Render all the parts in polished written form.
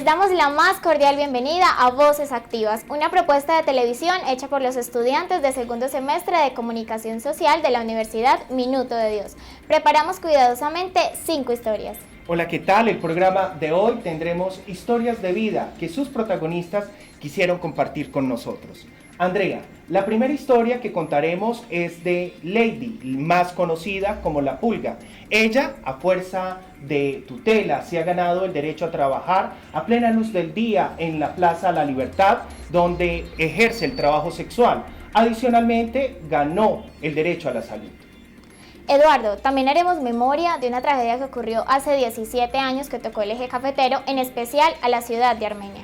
Les damos la más cordial bienvenida a Voces Activas, una propuesta de televisión hecha por los estudiantes de segundo semestre de Comunicación Social de la Universidad Minuto de Dios. Preparamos cuidadosamente 5 historias. Hola, ¿qué tal? El programa de hoy tendremos historias de vida que sus protagonistas quisieron compartir con nosotros. Andrea, la primera historia que contaremos es de Lady, más conocida como La Pulga. Ella, a fuerza de tutela, se ha ganado el derecho a trabajar a plena luz del día en la Plaza La Libertad, donde ejerce el trabajo sexual. Adicionalmente, ganó el derecho a la salud. Eduardo, también haremos memoria de una tragedia que ocurrió hace 17 años que tocó el eje cafetero, en especial a la ciudad de Armenia.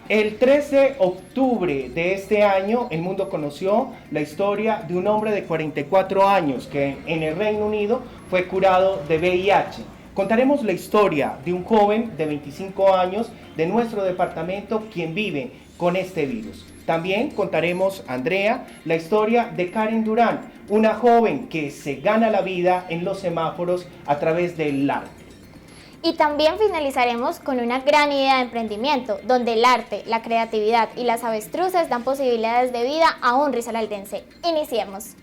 El 13 de octubre de este año, el mundo conoció la historia de un hombre de 44 años que en el Reino Unido fue curado de VIH. Contaremos la historia de un joven de 25 años de nuestro departamento quien vive con este virus. También contaremos, Andrea, la historia de Karen Durán, una joven que se gana la vida en los semáforos a través del arte. Y también finalizaremos con una gran idea de emprendimiento, donde el arte, la creatividad y las avestruces dan posibilidades de vida a un risaraldense. Iniciemos.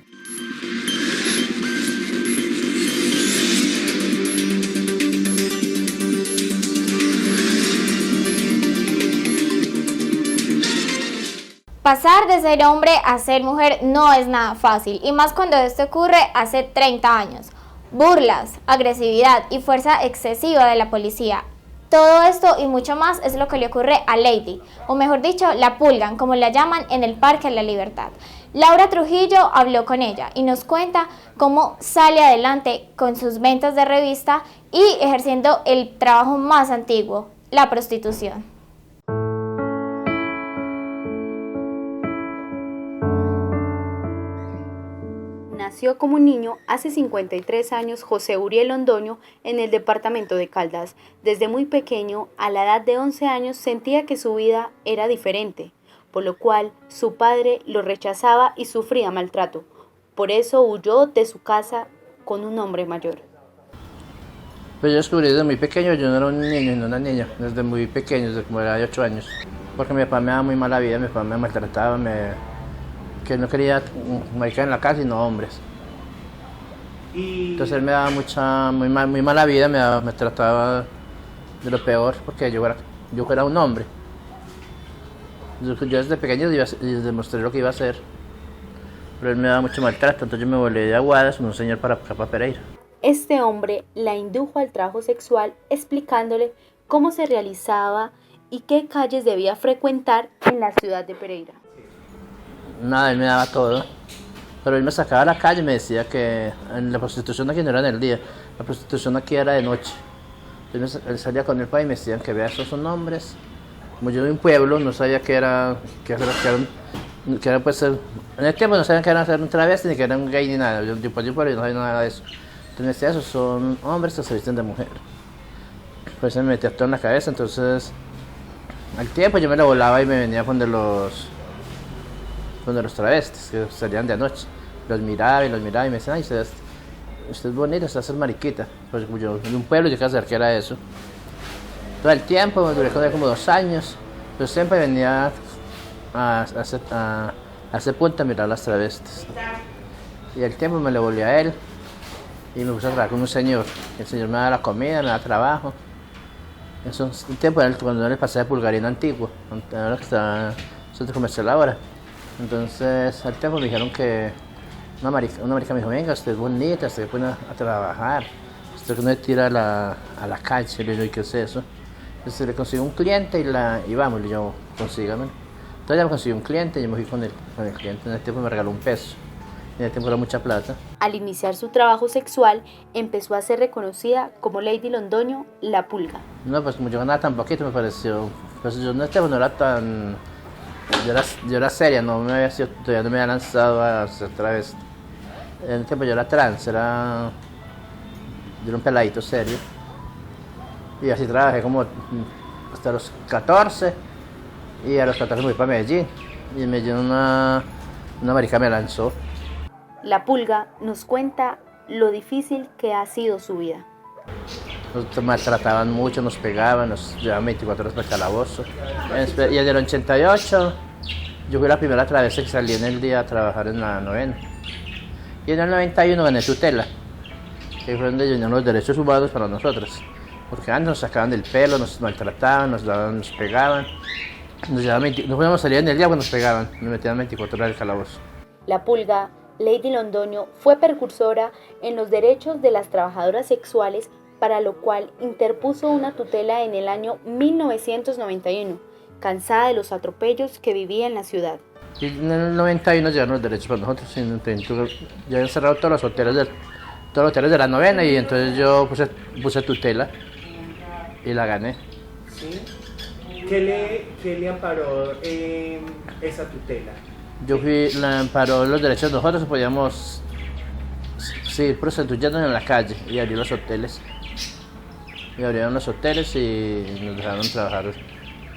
Pasar de ser hombre a ser mujer no es nada fácil, y más cuando esto ocurre hace 30 años. Burlas, agresividad y fuerza excesiva de la policía. Todo esto y mucho más es lo que le ocurre a Lady, o mejor dicho, la Pulgan, como la llaman en el Parque de la Libertad. Laura Trujillo habló con ella y nos cuenta cómo sale adelante con sus ventas de revista y ejerciendo el trabajo más antiguo, la prostitución. Nació como niño hace 53 años José Uriel Londoño en el departamento de Caldas. Desde muy pequeño, a la edad de 11 años, sentía que su vida era diferente, por lo cual su padre lo rechazaba y sufría maltrato. Por eso huyó de su casa con un hombre mayor. Pues yo descubrí desde muy pequeño, yo no era un niño, no una niña, desde muy pequeño, desde como era de 8 años. Porque mi papá me daba muy mala vida, mi papá me maltrataba, que no quería maricas en la casa y no hombres. Entonces él me daba muy mala vida, me trataba de lo peor porque yo era un hombre. Yo desde pequeño demostré lo que iba a hacer, pero él me daba mucho maltrato, entonces yo me volví de Aguadas con un señor para acá, para Pereira. Este hombre la indujo al trabajo sexual explicándole cómo se realizaba y qué calles debía frecuentar en la ciudad de Pereira. Nada, él me daba todo, pero él me sacaba a la calle y me decía que la prostitución aquí no era en el día, la prostitución aquí era de noche. Entonces él salía con el padre y me decían que vea, esos son hombres. Como yo de un pueblo, no sabía que era pues en el tiempo no sabían que era ser un travesti ni que era un gay ni nada, yo no sabía nada de eso. Entonces me decía, esos son hombres que se visten de mujer. Pues él me metía todo en la cabeza, entonces al tiempo yo me lo volaba y me venía con de los travestis que salían de anoche. Los miraba y me decían, ay, usted es bonita, usted es mariquita. Pues yo en un pueblo yo quería saber qué era eso. Todo el tiempo, me duré con él como 2 años. Yo siempre venía a ese punto a mirar las travestis. Y el tiempo me lo volví a él y me puse a trabajar con un señor. El señor me daba la comida, me daba trabajo. Eso es un tiempo cuando era el pasaje de Pulgarina antiguo, ahora que está el centro comercial ahora. Entonces al tiempo me dijeron que una marica me dijo, venga, usted es bonita, usted pone a trabajar, usted no se tira a la calle. Le digo, ¿y qué es eso? Entonces le consigo un cliente y vamos, y yo, consígame. Entonces ya me conseguí un cliente y yo me fui con el cliente. En el tiempo me regaló $1, en el tiempo era mucha plata. Al iniciar su trabajo sexual, empezó a ser reconocida como Lady Londoño, La Pulga. No, pues como yo ganaba tan poquito me pareció, pues yo en el tiempo no era tan... Yo era seria, todavía no me había lanzado a hacer travesti. En el tiempo yo era trans, yo era un peladito serio. Y así trabajé como hasta los 14. Y a los 14 me fui para Medellín. Y en Medellín una marica me lanzó. La Pulga nos cuenta lo difícil que ha sido su vida. Nos maltrataban mucho, nos pegaban, nos llevaban 24 horas para el calabozo. Y en el 88 yo fui la primera travesti que salí en el día a trabajar en la 9ª. Y en el 91 gané tutela, que fue donde llenaron los derechos humanos para nosotros. Porque antes nos sacaban del pelo, nos maltrataban, nos pegaban. No podíamos salir en el día cuando nos pegaban, nos metían 24 horas al calabozo. La Pulga, Lady Londoño, fue precursora en los derechos de las trabajadoras sexuales, para lo cual interpuso una tutela en el año 1991, cansada de los atropellos que vivía en la ciudad. Y en el 91 llegaron los derechos para nosotros, ya habían cerrado todos los hoteles de la 9ª y entonces yo puse tutela y la gané. ¿Sí? ¿Qué le amparó esa tutela? La amparó los derechos de nosotros, podíamos seguir prostituyéndonos en la calle y abrir los hoteles. Y abrieron los hoteles y nos dejaron trabajar.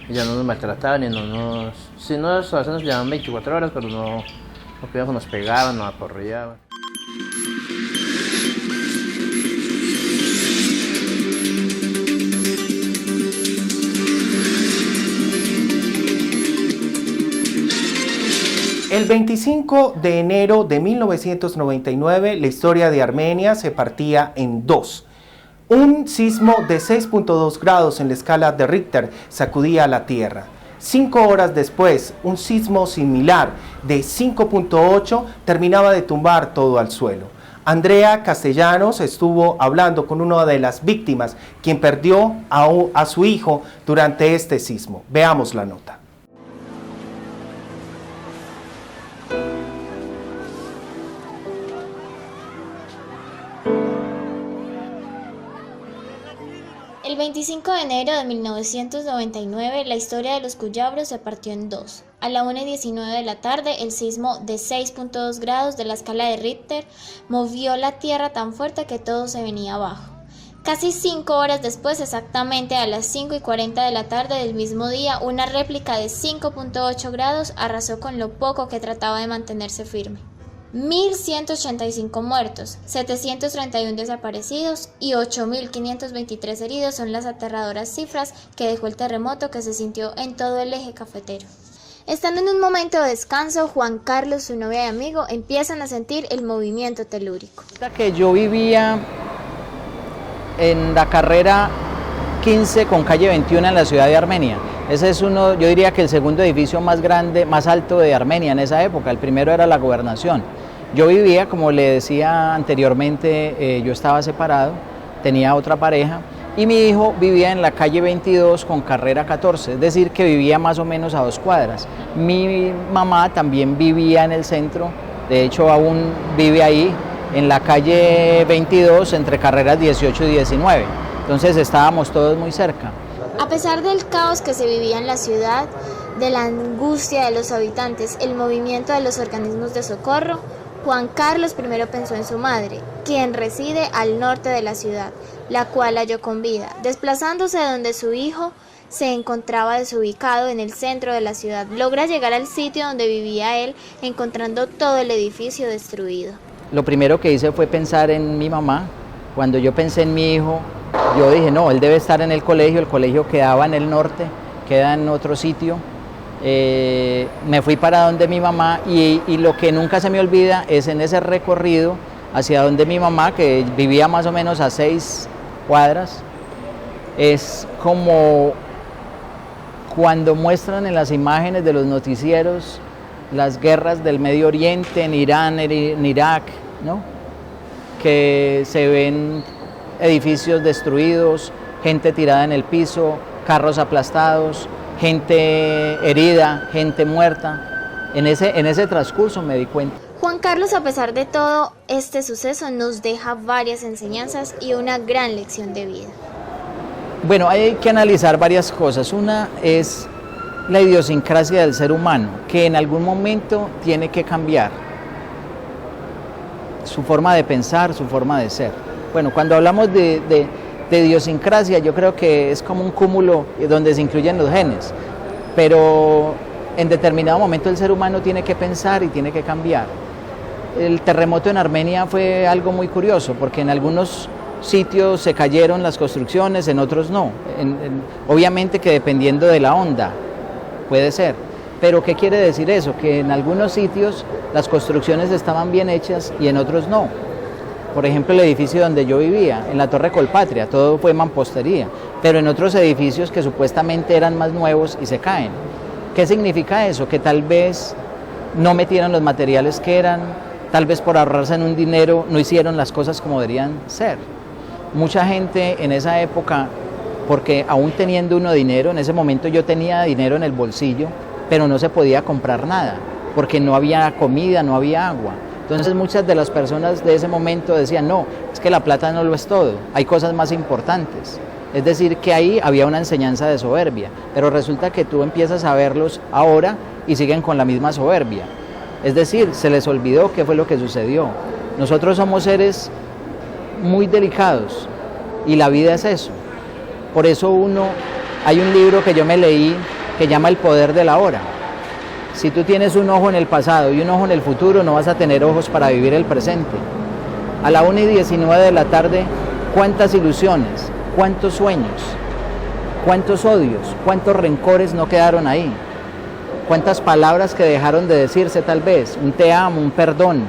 Y ya no nos maltrataban y si no, a veces nos llevaban 24 horas, pero no nos pegaban, nos aporreaban. El 25 de enero de 1999, la historia de Armenia se partía en dos. Un sismo de 6.2 grados en la escala de Richter sacudía a la Tierra. 5 horas después, un sismo similar de 5.8 terminaba de tumbar todo al suelo. Andrea Castellanos estuvo hablando con una de las víctimas, quien perdió a su hijo durante este sismo. Veamos la nota. El 25 de enero de 1999, la historia de los Cuyabros se partió en dos. A la 1:19 de la tarde, el sismo de 6.2 grados de la escala de Richter movió la tierra tan fuerte que todo se venía abajo. Casi 5 horas después, exactamente a las 5:40 de la tarde del mismo día, una réplica de 5.8 grados arrasó con lo poco que trataba de mantenerse firme. 1.185 muertos, 731 desaparecidos y 8.523 heridos son las aterradoras cifras que dejó el terremoto que se sintió en todo el eje cafetero. Estando en un momento de descanso, Juan Carlos, su novia y amigo, empiezan a sentir el movimiento telúrico. Que yo vivía en la carrera 15 con calle 21 en la ciudad de Armenia. Ese es yo diría que el segundo edificio más grande, más alto de Armenia en esa época. El primero era la gobernación. Yo vivía, como le decía anteriormente, yo estaba separado, tenía otra pareja y mi hijo vivía en la calle 22 con carrera 14, es decir, que vivía más o menos a 2 cuadras. Mi mamá también vivía en el centro, de hecho aún vive ahí, en la calle 22 entre carreras 18 y 19. Entonces estábamos todos muy cerca. A pesar del caos que se vivía en la ciudad, de la angustia de los habitantes, el movimiento de los organismos de socorro, Juan Carlos primero pensó en su madre, quien reside al norte de la ciudad, la cual halló con vida, desplazándose de donde su hijo se encontraba desubicado en el centro de la ciudad. Logra llegar al sitio donde vivía él, encontrando todo el edificio destruido. Lo primero que hice fue pensar en mi mamá. Cuando yo pensé en mi hijo, yo dije, no, él debe estar en el colegio quedaba en el norte, queda en otro sitio. Me fui para donde mi mamá y lo que nunca se me olvida es en ese recorrido hacia donde mi mamá, que vivía más o menos a 6 cuadras, es como cuando muestran en las imágenes de los noticieros las guerras del Medio Oriente, en Irán, en Irak, ¿no? Que se ven edificios destruidos, gente tirada en el piso, carros aplastados, gente herida, gente muerta. En ese transcurso me di cuenta. Juan Carlos, a pesar de todo, este suceso nos deja varias enseñanzas y una gran lección de vida. Bueno, hay que analizar varias cosas. Una es la idiosincrasia del ser humano, que en algún momento tiene que cambiar su forma de pensar, su forma de ser. Bueno, cuando hablamos de idiosincrasia, yo creo que es como un cúmulo donde se incluyen los genes, pero en determinado momento el ser humano tiene que pensar y tiene que cambiar. El terremoto en Armenia fue algo muy curioso, porque en algunos sitios se cayeron las construcciones, en otros no. Obviamente que dependiendo de la onda, puede ser. Pero ¿qué quiere decir eso? Que en algunos sitios las construcciones estaban bien hechas y en otros no. Por ejemplo, el edificio donde yo vivía, en la Torre Colpatria, todo fue mampostería, pero en otros edificios que supuestamente eran más nuevos y se caen. ¿Qué significa eso? Que tal vez no metieron los materiales que eran, tal vez por ahorrarse en un dinero no hicieron las cosas como deberían ser. Mucha gente en esa época, porque aún teniendo uno dinero, en ese momento yo tenía dinero en el bolsillo, pero no se podía comprar nada, porque no había comida, no había agua. Entonces muchas de las personas de ese momento decían, no, es que la plata no lo es todo, hay cosas más importantes. Es decir, que ahí había una enseñanza de soberbia, pero resulta que tú empiezas a verlos ahora y siguen con la misma soberbia. Es decir, se les olvidó qué fue lo que sucedió. Nosotros somos seres muy delicados y la vida es eso. Por eso hay un libro que yo me leí que llama El poder de la hora. Si tú tienes un ojo en el pasado y un ojo en el futuro, no vas a tener ojos para vivir el presente. A la 1:19 de la tarde, ¿cuántas ilusiones, cuántos sueños, cuántos odios, cuántos rencores no quedaron ahí? ¿Cuántas palabras que dejaron de decirse tal vez? Un te amo, un perdón.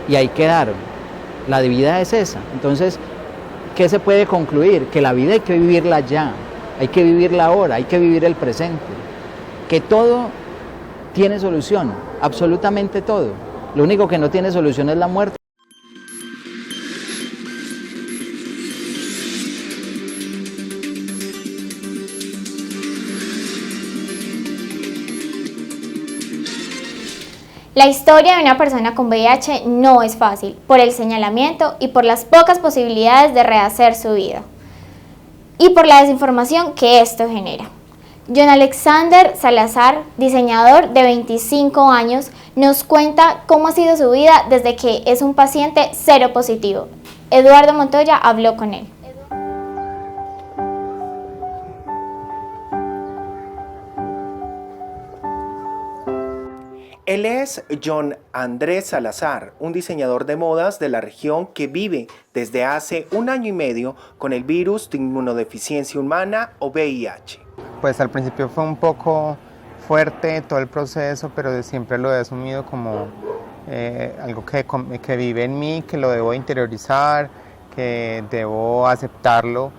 Y ahí quedaron. La vida es esa. Entonces, ¿qué se puede concluir? Que la vida hay que vivirla ya. Hay que vivirla ahora, hay que vivir el presente. Que todo tiene solución, absolutamente todo. Lo único que no tiene solución es la muerte. La historia de una persona con VIH no es fácil, por el señalamiento y por las pocas posibilidades de rehacer su vida. Y por la desinformación que esto genera. John Alexander Salazar, diseñador de 25 años, nos cuenta cómo ha sido su vida desde que es un paciente seropositivo. Eduardo Montoya habló con él. Él es John Andrés Salazar, un diseñador de modas de la región que vive desde hace 1 año y medio con el virus de inmunodeficiencia humana o VIH. Pues al principio fue un poco fuerte todo el proceso, pero siempre lo he asumido como algo que vive en mí, que lo debo interiorizar, que debo aceptarlo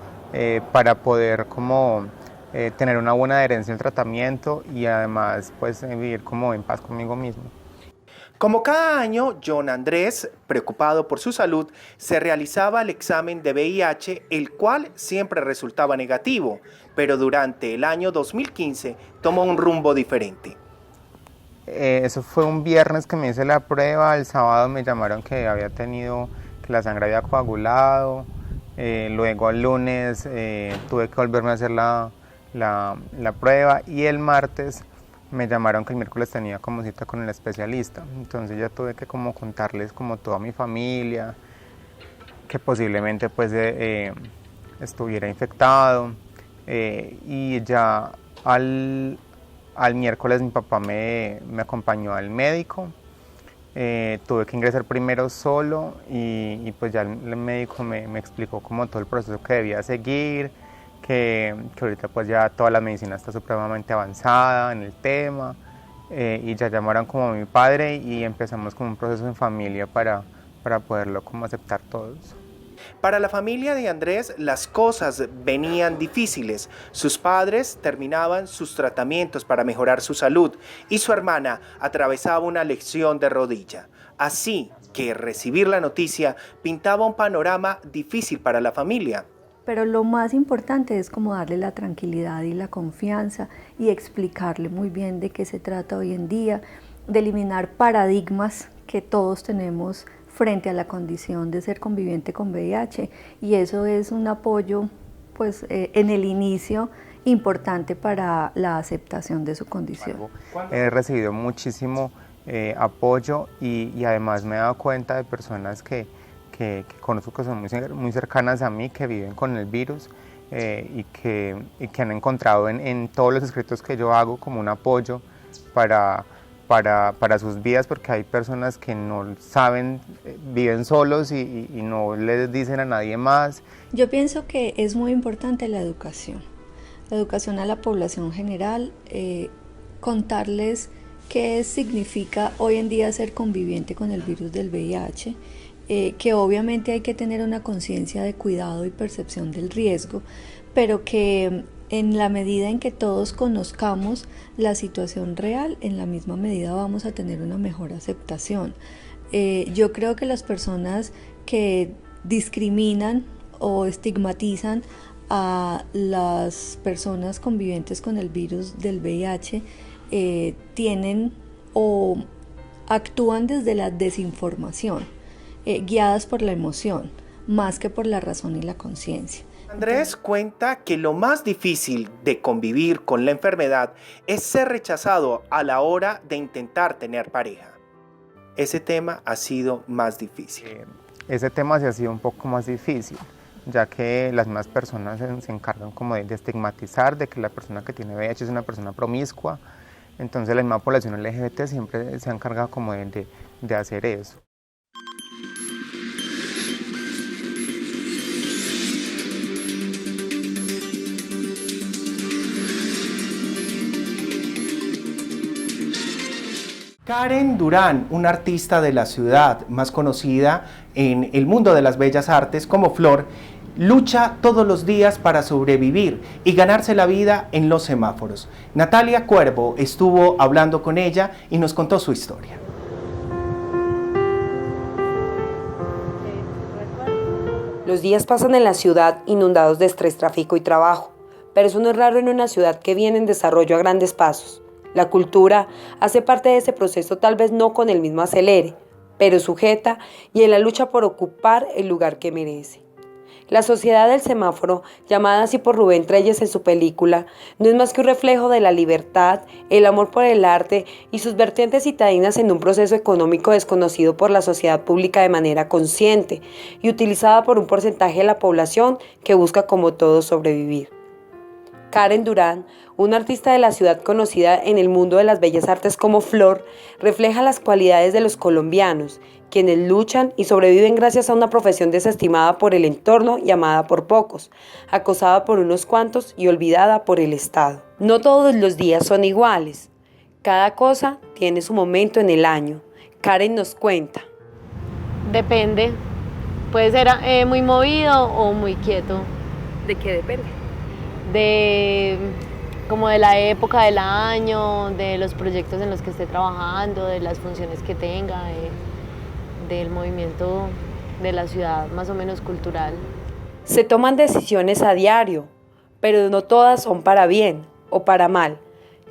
para poder tener una buena adherencia al tratamiento y además pues vivir como en paz conmigo mismo. Como cada año, John Andrés, preocupado por su salud, se realizaba el examen de VIH, el cual siempre resultaba negativo, pero durante el año 2015 tomó un rumbo diferente. Eso fue un viernes que me hice la prueba, el sábado me llamaron que que la sangre había coagulado, luego el lunes tuve que volverme a hacer la prueba y el martes me llamaron que el miércoles tenía como cita con el especialista. Entonces ya tuve que contarles toda mi familia, que posiblemente pues estuviera infectado y ya al miércoles mi papá me acompañó al médico. Tuve que ingresar primero solo y pues ya el médico me explicó todo el proceso que debía seguir, que ahorita pues ya toda la medicina está supremamente avanzada en el tema y ya llamaron a mi padre y empezamos con un proceso en familia para poderlo aceptar todos. Para la familia de Andrés las cosas venían difíciles. Sus padres terminaban sus tratamientos para mejorar su salud y su hermana atravesaba una lesión de rodilla. Así que recibir la noticia pintaba un panorama difícil para la familia. Pero lo más importante es darle la tranquilidad y la confianza y explicarle muy bien de qué se trata hoy en día, de eliminar paradigmas que todos tenemos frente a la condición de ser conviviente con VIH, y eso es un apoyo en el inicio importante para la aceptación de su condición. He recibido muchísimo apoyo y además me he dado cuenta de personas que conozco que son muy cercanas a mí, que viven con el virus y que han encontrado en todos los escritos que yo hago como un apoyo para para sus vidas, porque hay personas que no saben, viven solos y no les dicen a nadie más. Yo pienso que es muy importante la educación a la población general, contarles qué significa hoy en día ser conviviente con el virus del VIH, que obviamente hay que tener una conciencia de cuidado y percepción del riesgo, pero que en la medida en que todos conozcamos la situación real, en la misma medida vamos a tener una mejor aceptación. Yo creo que las personas que discriminan o estigmatizan a las personas convivientes con el virus del VIH tienen o actúan desde la desinformación, guiadas por la emoción, más que por la razón y la conciencia. Andrés cuenta que lo más difícil de convivir con la enfermedad es ser rechazado a la hora de intentar tener pareja. Ese tema ha sido más difícil. Ese tema sí ha sido un poco más difícil, ya que las demás personas se encargan como de estigmatizar de que la persona que tiene VIH es una persona promiscua. Entonces la misma población LGBT siempre se encarga como de hacer eso. Karen Durán, una artista de la ciudad, más conocida en el mundo de las bellas artes como Flor, lucha todos los días para sobrevivir y ganarse la vida en los semáforos. Natalia Cuervo estuvo hablando con ella y nos contó su historia. Los días pasan en la ciudad inundados de estrés, tráfico y trabajo, pero eso no es raro en una ciudad que viene en desarrollo a grandes pasos. La cultura hace parte de ese proceso, tal vez no con el mismo acelere, pero sujeta y en la lucha por ocupar el lugar que merece. La sociedad del semáforo, llamada así por Rubén Treyes en su película, no es más que un reflejo de la libertad, el amor por el arte y sus vertientes citadinas en un proceso económico desconocido por la sociedad pública de manera consciente y utilizada por un porcentaje de la población que busca como todos sobrevivir. Karen Durán, una artista de la ciudad conocida en el mundo de las bellas artes como Flor, refleja las cualidades de los colombianos, quienes luchan y sobreviven gracias a una profesión desestimada por el entorno y amada por pocos, acosada por unos cuantos y olvidada por el Estado. No todos los días son iguales. Cada cosa tiene su momento en el año. Karen nos cuenta. Depende. Puede ser muy movido o muy quieto. ¿De qué depende? Como de la época del año, de los proyectos en los que esté trabajando, de las funciones que tenga, del movimiento de la ciudad más o menos cultural. Se toman decisiones a diario, pero no todas son para bien o para mal.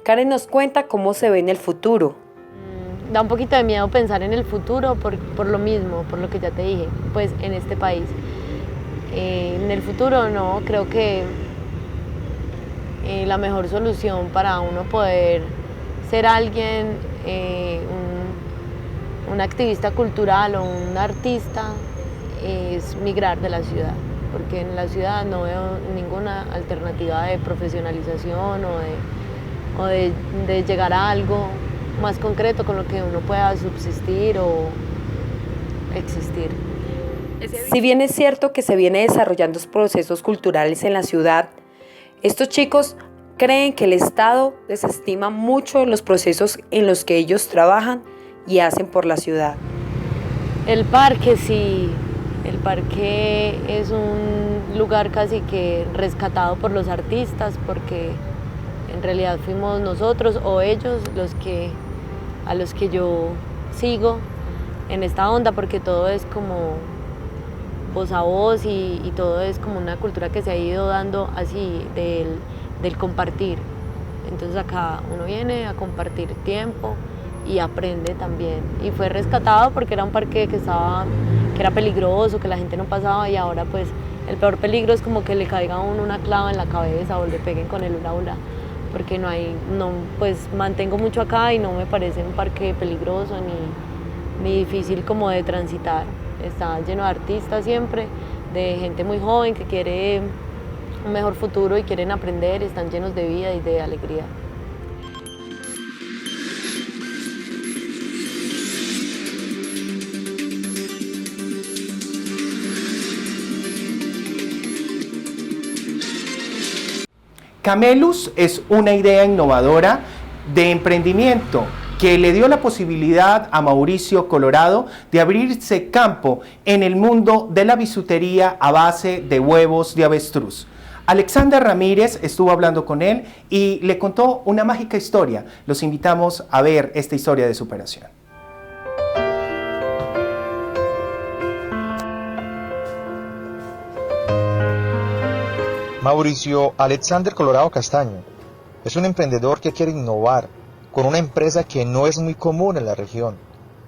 Karen nos cuenta cómo se ve en el futuro. Da un poquito de miedo pensar en el futuro por lo mismo, por lo que ya te dije, pues en este país. En el futuro no, creo que la mejor solución para uno poder ser alguien, un activista cultural o un artista, es migrar de la ciudad, porque en la ciudad no veo ninguna alternativa de profesionalización o de llegar a algo más concreto con lo que uno pueda subsistir o existir. Si bien es cierto que se viene desarrollando procesos culturales en la ciudad, estos chicos creen que el Estado desestima mucho los procesos en los que ellos trabajan y hacen por la ciudad. El parque sí, el parque es un lugar casi que rescatado por los artistas, porque en realidad fuimos nosotros o ellos a los que yo sigo en esta onda, porque todo es como voz a voz y todo es como una cultura que se ha ido dando así del compartir. Entonces acá uno viene a compartir tiempo y aprende también. Y fue rescatado porque era un parque que era peligroso, que la gente no pasaba, y ahora pues el peor peligro es como que le caiga a uno una clava en la cabeza o le peguen con el aula, porque pues mantengo mucho acá y no me parece un parque peligroso ni difícil como de transitar. Está lleno de artistas siempre, de gente muy joven que quiere un mejor futuro y quieren aprender, están llenos de vida y de alegría. Camelus es una idea innovadora de emprendimiento que le dio la posibilidad a Mauricio Colorado de abrirse campo en el mundo de la bisutería a base de huevos de avestruz. Alexander Ramírez estuvo hablando con él y le contó una mágica historia. Los invitamos a ver esta historia de superación. Mauricio Alexander Colorado Castaño es un emprendedor que quiere innovar con una empresa que no es muy común en la región.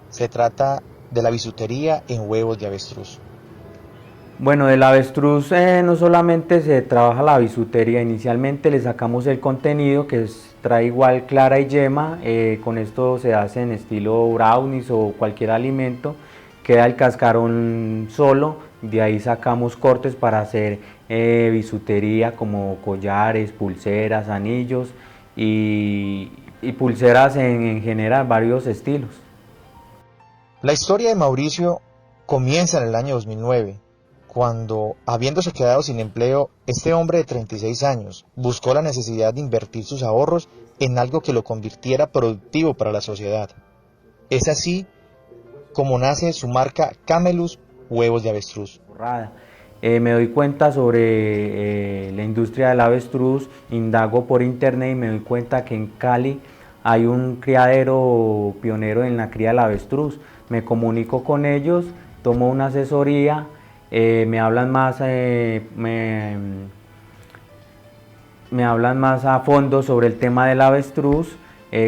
Se trata de la bisutería en huevos de avestruz. Bueno, del avestruz no solamente se trabaja la bisutería, inicialmente le sacamos el contenido que trae igual clara y yema, con esto se hace en estilo brownies o cualquier alimento, queda el cascarón solo, de ahí sacamos cortes para hacer bisutería como collares, pulseras, anillos y pulseras en general, varios estilos. La historia de Mauricio comienza en el año 2009, cuando, habiéndose quedado sin empleo, este hombre de 36 años buscó la necesidad de invertir sus ahorros en algo que lo convirtiera productivo para la sociedad. Es así como nace su marca Camelus Huevos de Avestruz. Me doy cuenta sobre la industria del avestruz, indago por internet y me doy cuenta que en Cali hay un criadero pionero en la cría del avestruz. Me comunico con ellos, tomo una asesoría, me hablan más a fondo sobre el tema del avestruz,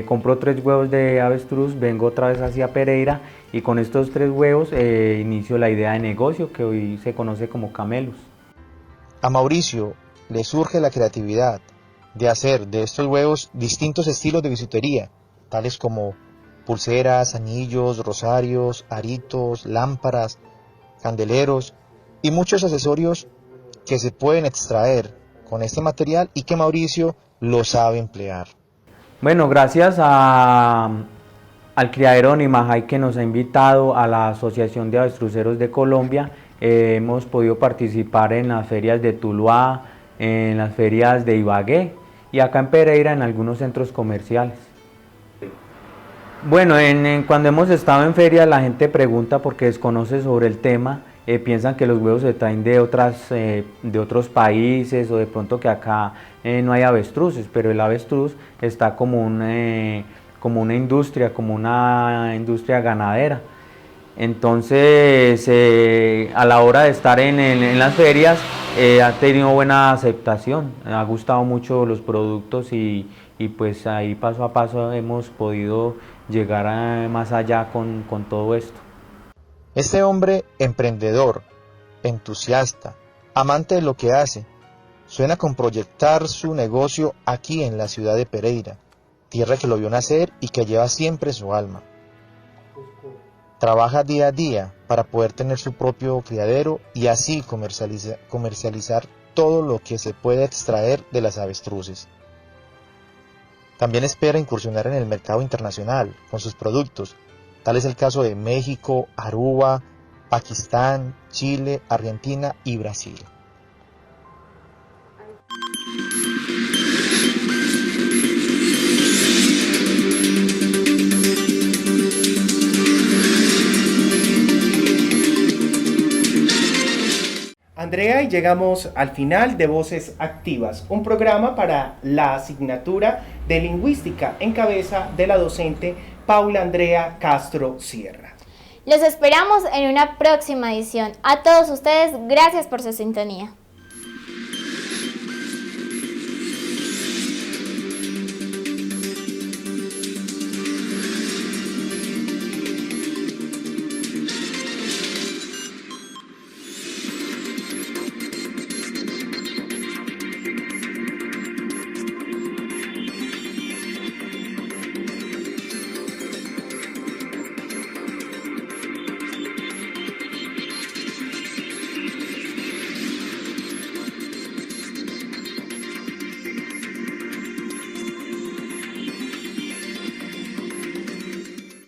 compro 3 huevos de avestruz, vengo otra vez hacia Pereira y con estos 3 huevos inicio la idea de negocio que hoy se conoce como Camelus. A Mauricio le surge la creatividad de hacer de estos huevos distintos estilos de bisutería, tales como pulseras, anillos, rosarios, aritos, lámparas, candeleros y muchos accesorios que se pueden extraer con este material y que Mauricio lo sabe emplear. Bueno, gracias al criadero Nimajay que nos ha invitado a la Asociación de Avestruceros de Colombia, hemos podido participar en las ferias de Tuluá, en las ferias de Ibagué y acá en Pereira en algunos centros comerciales. Bueno, cuando hemos estado en ferias la gente pregunta porque desconoce sobre el tema, piensan que los huevos se traen de otros países o de pronto que acá no hay avestruces, pero el avestruz está como una industria ganadera. Entonces, a la hora de estar en las ferias, ha tenido buena aceptación, ha gustado mucho los productos y pues ahí paso a paso hemos podido llegar más allá con todo esto. Este hombre emprendedor, entusiasta, amante de lo que hace, suena con proyectar su negocio aquí en la ciudad de Pereira, tierra que lo vio nacer y que lleva siempre su alma. Trabaja día a día para poder tener su propio criadero y así comercializar todo lo que se puede extraer de las avestruces. También espera incursionar en el mercado internacional con sus productos. Tal es el caso de México, Aruba, Pakistán, Chile, Argentina y Brasil. Andrea, y llegamos al final de Voces Activas, un programa para la asignatura de Lingüística en cabeza de la docente Paula Andrea Castro Sierra. Los esperamos en una próxima edición. A todos ustedes, gracias por su sintonía.